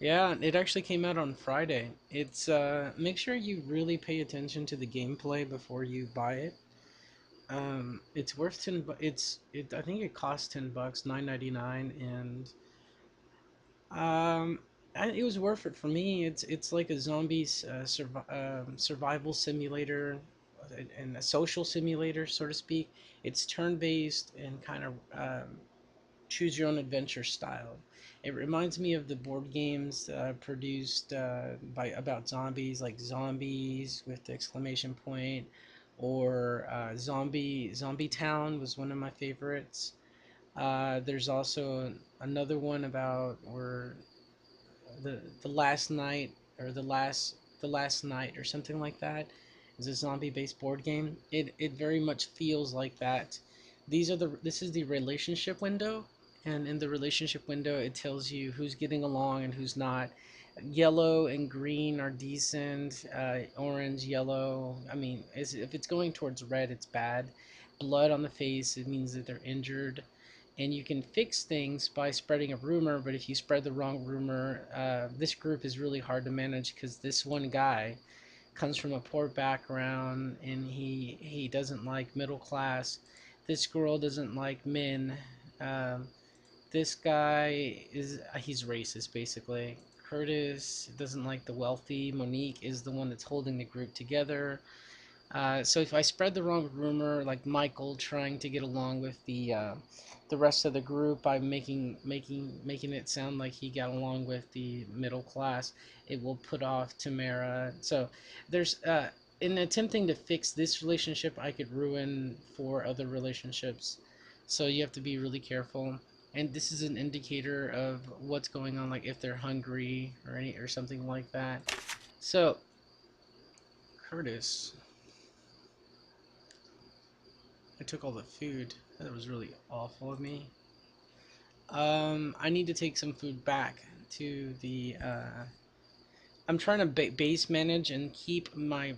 Yeah, it actually came out on Friday. It's make sure you really pay attention to the gameplay before you buy it. It's worth I think it costs $10, 9.99, and um, it was worth it for me. It's like a zombies survival simulator and a social simulator, so to speak. It's turn based and kind of choose your own adventure style. It reminds me of the board games produced by about zombies, like Zombies with the exclamation point, or Zombie Town was one of my favorites. There's also another one about where the last night or the last night or something like that is a zombie based board game. It very much feels like that. This is the relationship window, and in the relationship window it tells you who's getting along and who's not. Yellow and green are decent. Orange, yellow. I mean, if it's going towards red, it's bad. Blood on the face, it means that they're injured. And you can fix things by spreading a rumor, but if you spread the wrong rumor, this group is really hard to manage because this one guy comes from a poor background and he doesn't like middle class. This girl doesn't like men. Um, this guy he's racist basically. Curtis doesn't like the wealthy. Monique is the one that's holding the group together. So if I spread the wrong rumor, like Michael trying to get along with the rest of the group by making it sound like he got along with the middle class, it will put off Tamara. So there's in attempting to fix this relationship, I could ruin four other relationships. So you have to be really careful. And this is an indicator of what's going on, like if they're hungry or something like that. So Curtis, I took all the food. That was really awful of me. I need to take some food back to the. I'm trying to base manage and keep my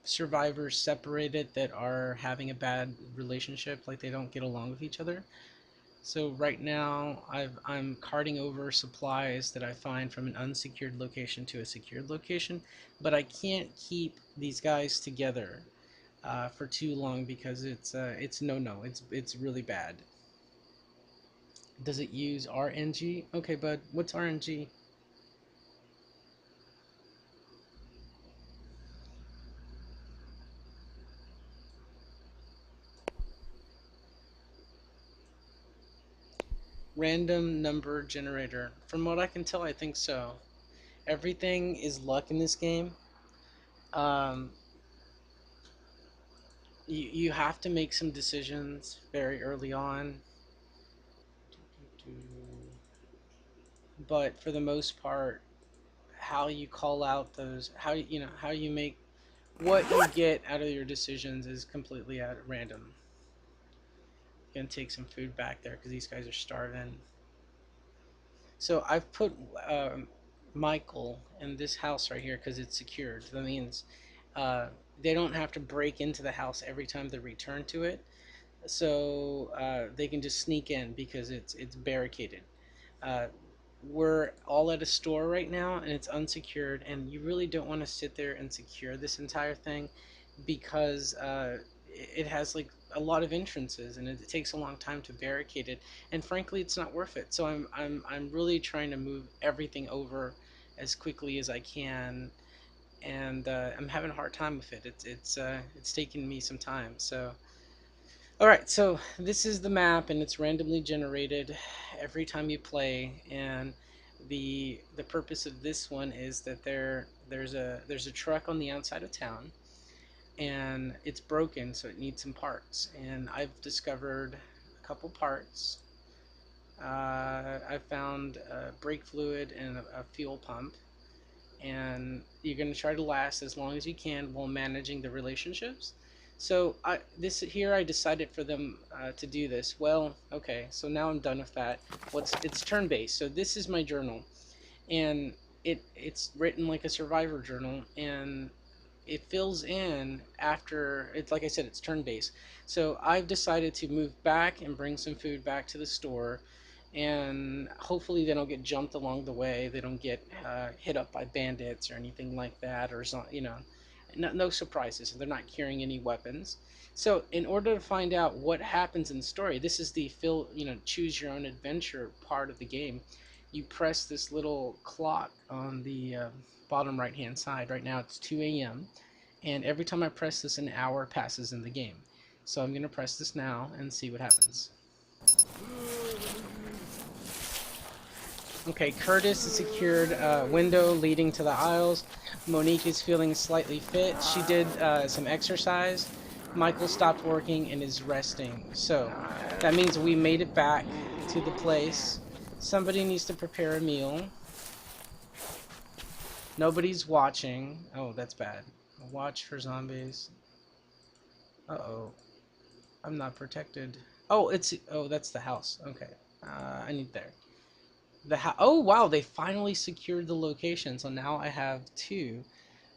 survivors separated that are having a bad relationship, like they don't get along with each other. So right now, I'm carting over supplies that I find from an unsecured location to a secured location, but I can't keep these guys together for too long because it's no. It's really bad. Does it use RNG? Okay, bud. What's RNG? Random number generator. From what I can tell, I think so. Everything is luck in this game. Um, you have to make some decisions very early on, but for the most part, how you call out those, how you make what you get out of your decisions is completely at random. Gonna take some food back there because these guys are starving. So I've put Michael in this house right here because it's secured. That means they don't have to break into the house every time they return to it. So they can just sneak in because it's barricaded. Uh, we're all at a store right now and it's unsecured, and you really don't want to sit there and secure this entire thing because it has like a lot of entrances and it takes a long time to barricade it, and frankly it's not worth it. So I'm really trying to move everything over as quickly as I can, and I'm having a hard time with it. It's taking me some time. So all right, so this is the map and it's randomly generated every time you play, and the purpose of this one is that there's a truck on the outside of town and it's broken, so it needs some parts. And I've discovered a couple parts. I found brake fluid and a fuel pump, and you're going to try to last as long as you can while managing the relationships. So this here I decided for them to do this. Well, okay, so now I'm done with that. It's turn based. So this is my journal, and it's written like a survivor journal, and it fills in after it's like I said, it's turn based. So I've decided to move back and bring some food back to the store, and hopefully they don't get jumped along the way. They don't get hit up by bandits or anything like that, or no surprises. They're not carrying any weapons. So, in order to find out what happens in the story, this is the choose your own adventure part of the game. You press this little clock on the bottom right hand side. Right now it's 2 a.m. and every time I press this, an hour passes in the game. So I'm gonna press this now and see what happens. Okay, Curtis has secured a window leading to the aisles. Monique is feeling slightly fit. She did some exercise. Michael stopped working and is resting. So that means we made it back to the place. Somebody needs to prepare a meal. Nobody's watching. Oh, that's bad. Watch for zombies. Uh-oh. I'm not protected. Oh, that's the house. Okay. I need there. Oh, wow, they finally secured the location. So now I have 2.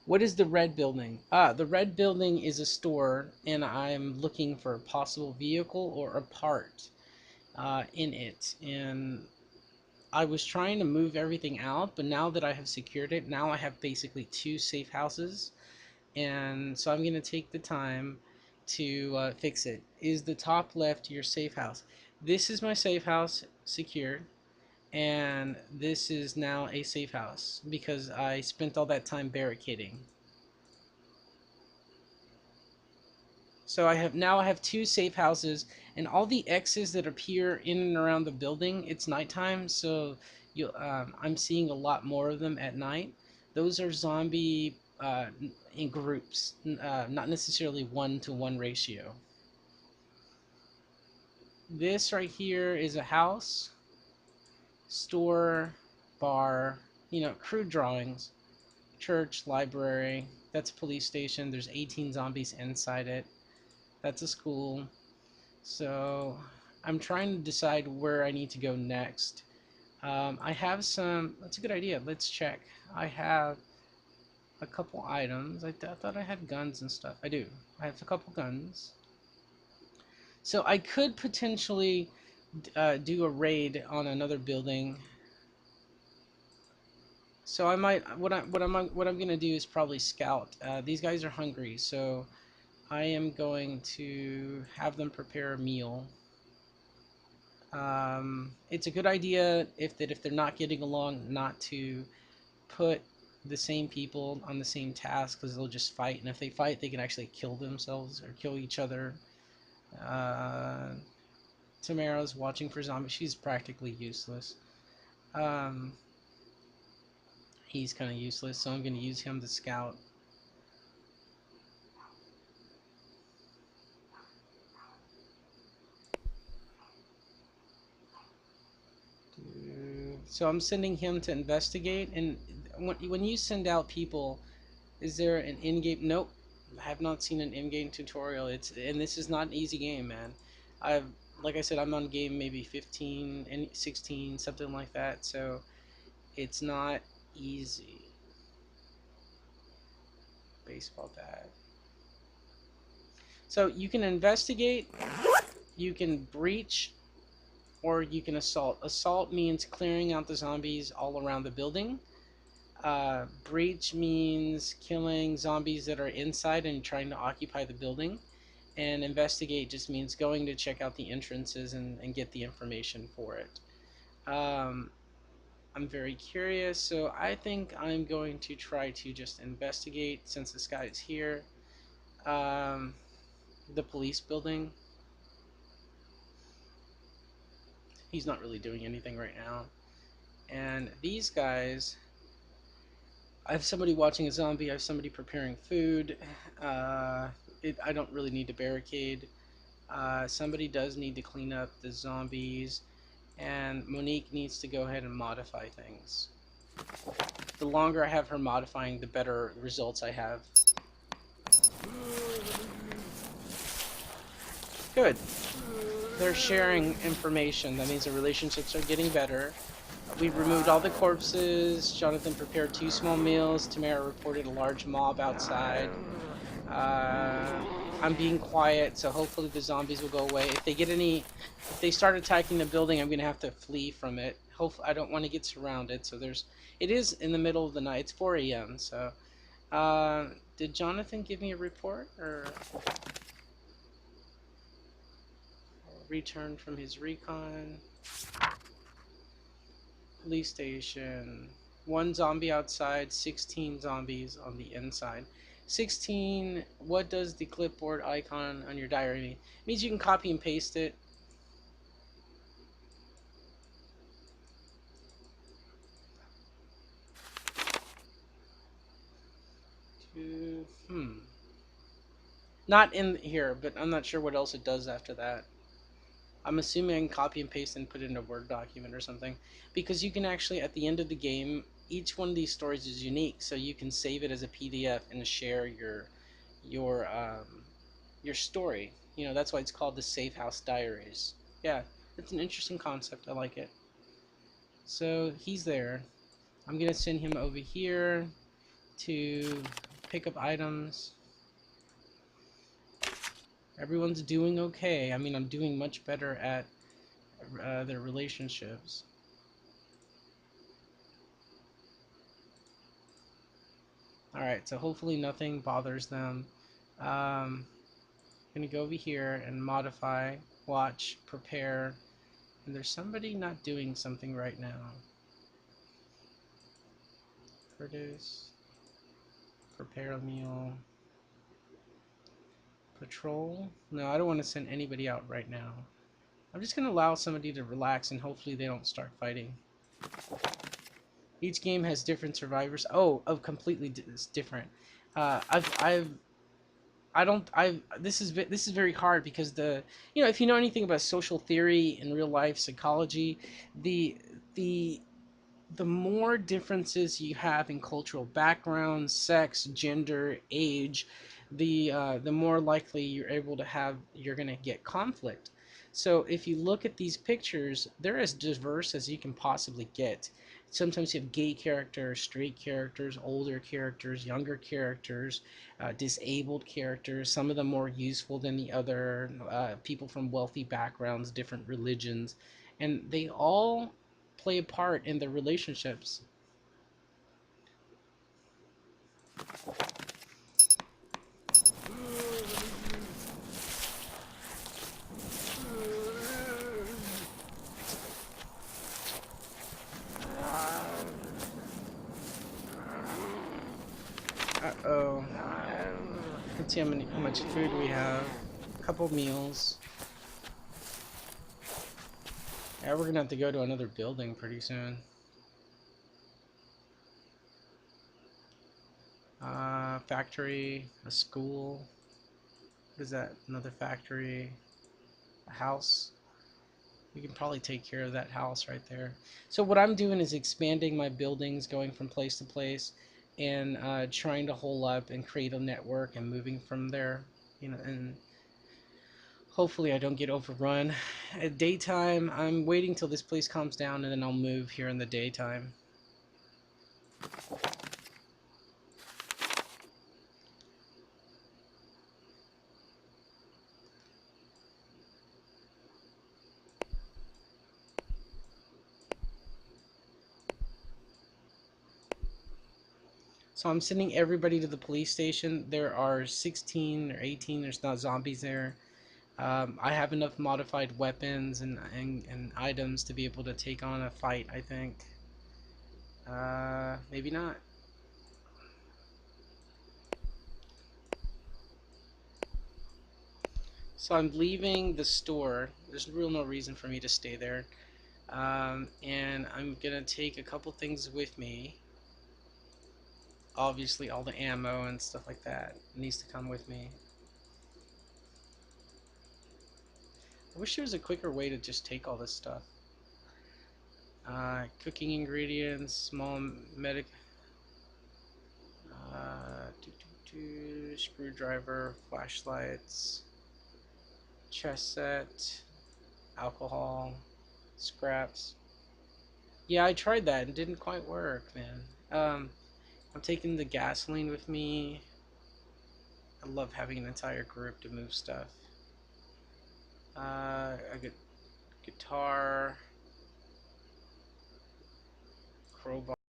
What is the red building? The red building is a store, and I'm looking for a possible vehicle or a part in it. And I was trying to move everything out, but now that I have secured it, now I have basically 2 safe houses. And so I'm going to take the time to fix it. Is the top left your safe house? This is my safe house secured. And this is now a safe house because I spent all that time barricading. So I have 2 safe houses, and all the X's that appear in and around the building, it's nighttime, so I'm seeing a lot more of them at night. Those are zombie in groups, not necessarily 1-to-1 ratio. This right here is a house, store, bar, crude drawings, church, library. That's a police station. There's 18 zombies inside it. That's a school. So I'm trying to decide where I need to go next. I have some. That's a good idea. Let's check. I have a couple items. I thought I had guns and stuff. I do. I have a couple guns. So I could potentially do a raid on another building. So I might. What I'm gonna do is probably scout. These guys are hungry, so I am going to have them prepare a meal. It's a good idea if they're not getting along, not to put the same people on the same task, because they'll just fight, and if they fight, they can actually kill themselves or kill each other. Tamara's watching for zombies. She's practically useless. He's kind of useless, so I'm going to use him to scout. So I'm sending him to investigate, and when you send out people, is there an in-game? Nope, I have not seen an in-game tutorial. And this is not an easy game, man. Like I said, I'm on game maybe 15 and 16, something like that. So it's not easy. Baseball bat. So you can investigate, you can breach, or you can assault. Assault means clearing out the zombies all around the building. Breach means killing zombies that are inside and trying to occupy the building. And investigate just means going to check out the entrances and get the information for it. I'm very curious, so I think I'm going to try to just investigate since this guy is here. The police building. He's not really doing anything right now. And these guys, I have somebody watching a zombie, I have somebody preparing food. I don't really need to barricade. Somebody does need to clean up the zombies, and Monique needs to go ahead and modify things. The longer I have her modifying, the better results I have. Good. They're sharing information. That means the relationships are getting better. We've removed all the corpses. Jonathan prepared 2 small meals. Tamara reported a large mob outside. I'm being quiet, so hopefully the zombies will go away. If they start attacking the building, I'm gonna have to flee from it. Hopefully, I don't want to get surrounded. So it is in the middle of the night. It's 4 a.m. So, did Jonathan give me a report or return from his recon? Police station. One zombie outside, 16 zombies on the inside. 16, what does the clipboard icon on your diary mean? It means you can copy and paste it. Hmm. Not in here, but I'm not sure what else it does after that. I'm assuming I can copy and paste and put it in a Word document or something. Because you can actually, at the end of the game, each one of these stories is unique, so you can save it as a PDF and share your um, your story. You know, that's why it's called the Safehouse Diaries. Yeah, it's an interesting concept. I like it. So he's there. I'm gonna send him over here to pick up items. Everyone's doing okay. I mean, I'm doing much better at their relationships. All right, so hopefully nothing bothers them. Gonna go over here and modify, watch, prepare. And there's somebody not doing something right now. Produce, prepare a meal, patrol. No, I don't want to send anybody out right now. I'm just gonna allow somebody to relax and hopefully they don't start fighting. Each game has different survivors. Oh, of completely different. I've I don't I this is very hard because if you know anything about social theory and real life psychology, the the the more differences you have in cultural background, sex, gender, age, the more likely you're going to get conflict. So if you look at these pictures, they're as diverse as you can possibly get. Sometimes you have gay characters, straight characters, older characters, younger characters, disabled characters, some of them more useful than the other, people from wealthy backgrounds, different religions, and they all play a part in their relationships. Uh-oh. Let's see how much food we have. A couple meals. Yeah, we're gonna have to go to another building pretty soon. Factory, a school. What is that? Another factory, a house. We can probably take care of that house right there. So what I'm doing is expanding my buildings, going from place to place, and trying to hole up and create a network and moving from there. And hopefully I don't get overrun. At daytime, I'm waiting till this place calms down, and then I'll move here in the daytime. So I'm sending everybody to the police station. There are 16 or 18. There's not zombies there. I have enough modified weapons and items to be able to take on a fight, I think. Maybe not. So I'm leaving the store. There's real no reason for me to stay there. And I'm gonna take a couple things with me. Obviously, all the ammo and stuff like that needs to come with me. I wish there was a quicker way to just take all this stuff. Cooking ingredients, small medic, screwdriver, flashlights, chest set, alcohol, scraps. Yeah, I tried that and didn't quite work, man. I'm taking the gasoline with me. I love having an entire group to move stuff. A good guitar, crowbar.